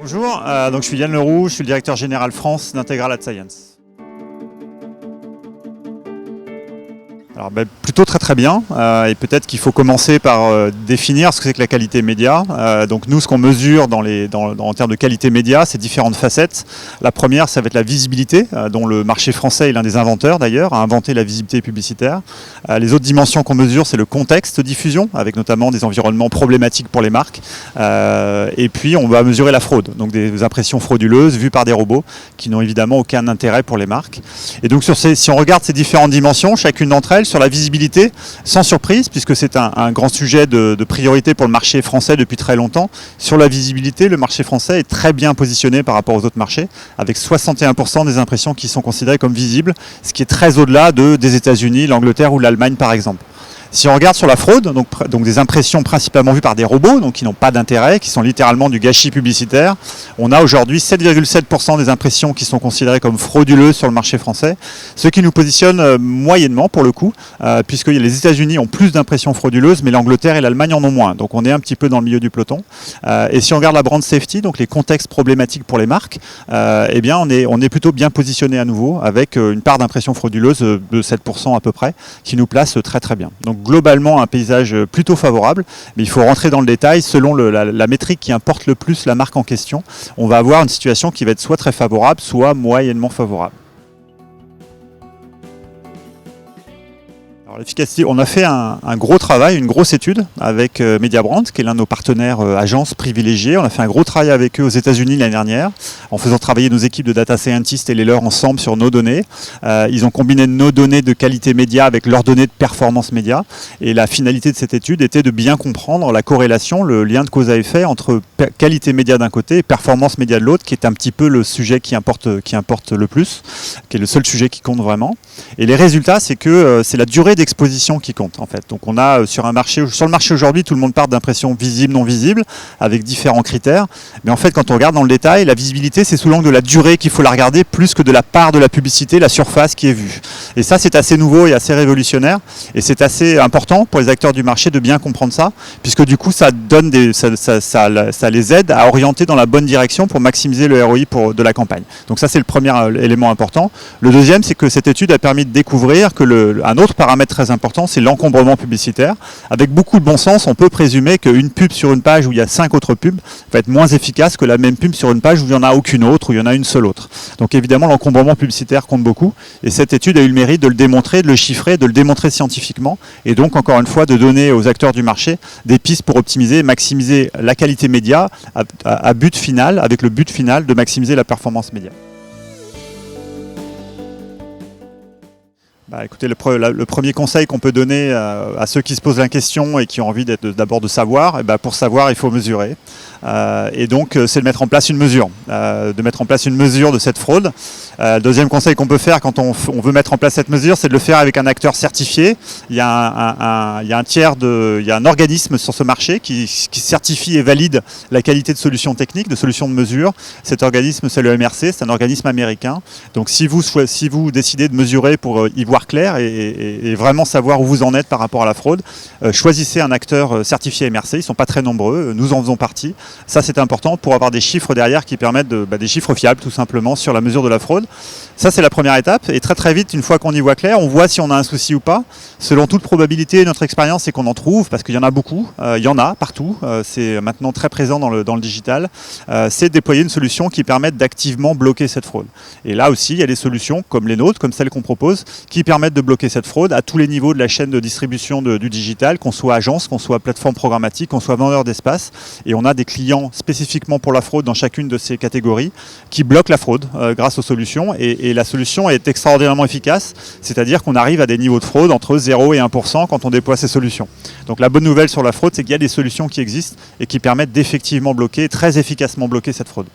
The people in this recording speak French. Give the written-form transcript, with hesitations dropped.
Bonjour, donc je suis Yann Leroux, je suis le directeur général France d'Integral Ad Science. Alors, plutôt très bien, et peut-être qu'il faut commencer par définir ce que c'est que la qualité média. Donc nous, ce qu'on mesure en termes de qualité média, c'est différentes facettes. La première, ça va être la visibilité, dont le marché français est l'un des inventeurs d'ailleurs, a inventé la visibilité publicitaire. Les autres dimensions qu'on mesure, c'est le contexte de diffusion, avec notamment des environnements problématiques pour les marques. Et puis on va mesurer la fraude, donc des impressions frauduleuses vues par des robots qui n'ont évidemment aucun intérêt pour les marques. Et donc si on regarde ces différentes dimensions, chacune d'entre elles, sur la visibilité, sans surprise, puisque c'est un grand sujet de priorité pour le marché français depuis très longtemps. Sur la visibilité, le marché français est très bien positionné par rapport aux autres marchés, avec 61% des impressions qui sont considérées comme visibles, ce qui est très au-delà des États-Unis, l'Angleterre ou l'Allemagne par exemple. Si on regarde sur la fraude, donc des impressions principalement vues par des robots, donc qui n'ont pas d'intérêt, qui sont littéralement du gâchis publicitaire, on a aujourd'hui 7,7% des impressions qui sont considérées comme frauduleuses sur le marché français, ce qui nous positionne moyennement pour le coup, puisque les États-Unis ont plus d'impressions frauduleuses, mais l'Angleterre et l'Allemagne en ont moins. Donc on est un petit peu dans le milieu du peloton. Et si on regarde la brand safety, donc les contextes problématiques pour les marques, eh bien on est plutôt bien positionné à nouveau, avec une part d'impressions frauduleuses de 7% à peu près, qui nous place très bien. Donc globalement un paysage plutôt favorable, mais il faut rentrer dans le détail. Selon la métrique qui importe le plus la marque en question, on va avoir une situation qui va être soit très favorable, soit moyennement favorable. L'efficacité, on a fait un gros travail, une grosse étude avec Mediabrand, qui est l'un de nos partenaires agences privilégiés. On a fait un gros travail avec eux aux États-Unis l'année dernière, en faisant travailler nos équipes de data scientists et les leurs ensemble sur nos données. Ils ont combiné nos données de qualité média avec leurs données de performance média. Et la finalité de cette étude était de bien comprendre la corrélation, le lien de cause à effet entre qualité média d'un côté et performance média de l'autre, qui est un petit peu le sujet qui importe le plus, qui est le seul sujet qui compte vraiment. Et les résultats, c'est que c'est la durée d'exposition qui compte en fait. Donc on a sur le marché aujourd'hui, tout le monde parle d'impressions visibles, non visibles, avec différents critères. Mais en fait, quand on regarde dans le détail, la visibilité, c'est sous l'angle de la durée qu'il faut la regarder, plus que de la part de la publicité, la surface qui est vue. Et ça, c'est assez nouveau et assez révolutionnaire. Et c'est assez important pour les acteurs du marché de bien comprendre ça, puisque du coup, ça les aide à orienter dans la bonne direction pour maximiser le ROI de la campagne. Donc ça, c'est le premier élément important. Le deuxième, c'est que cette étude a permis de découvrir que un autre paramètre très important, c'est l'encombrement publicitaire. Avec beaucoup de bon sens, on peut présumer qu'une pub sur une page où il y a 5 autres pubs va être moins efficace que la même pub sur une page où il n'y en a aucune autre, où il y en a une seule autre. Donc évidemment, l'encombrement publicitaire compte beaucoup. Et cette étude a eu le mérite de le démontrer, de le chiffrer, de le démontrer scientifiquement. Et donc, encore une fois, de donner aux acteurs du marché des pistes pour optimiser et maximiser la qualité média à but final, avec le but final de maximiser la performance média. Écoutez, le premier conseil qu'on peut donner à ceux qui se posent la question et qui ont envie d'abord de savoir, pour savoir, il faut mesurer. Et donc, c'est de mettre en place une mesure, de cette fraude. Deuxième conseil qu'on peut faire quand on veut mettre en place cette mesure, c'est de le faire avec un acteur certifié. Il y a un organisme sur ce marché qui certifie et valide la qualité de solutions techniques, de solutions de mesure. Cet organisme, c'est le MRC, c'est un organisme américain. Donc, si vous décidez de mesurer pour y voir clair et vraiment savoir où vous en êtes par rapport à la fraude, choisissez un acteur certifié MRC. Ils ne sont pas très nombreux, nous en faisons partie. Ça, c'est important pour avoir des chiffres derrière qui permettent des chiffres fiables tout simplement sur la mesure de la fraude. Ça, c'est la première étape. Et très vite, une fois qu'on y voit clair, on voit si on a un souci ou pas. Selon toute probabilité, notre expérience, c'est qu'on en trouve, parce qu'il y en a beaucoup. Il y en a partout. C'est maintenant très présent dans le digital. C'est de déployer une solution qui permette d'activement bloquer cette fraude. Et là aussi, il y a des solutions comme les nôtres, comme celles qu'on propose, qui permettent de bloquer cette fraude à tous les niveaux de la chaîne de distribution du digital, qu'on soit agence, qu'on soit plateforme programmatique, qu'on soit vendeur d'espace. Et on a des clients spécifiquement pour la fraude dans chacune de ces catégories qui bloquent la fraude grâce aux solutions. Et la solution est extraordinairement efficace, c'est-à-dire qu'on arrive à des niveaux de fraude entre 0 et 1% quand on déploie ces solutions. Donc la bonne nouvelle sur la fraude, c'est qu'il y a des solutions qui existent et qui permettent d'effectivement bloquer, très efficacement bloquer cette fraude.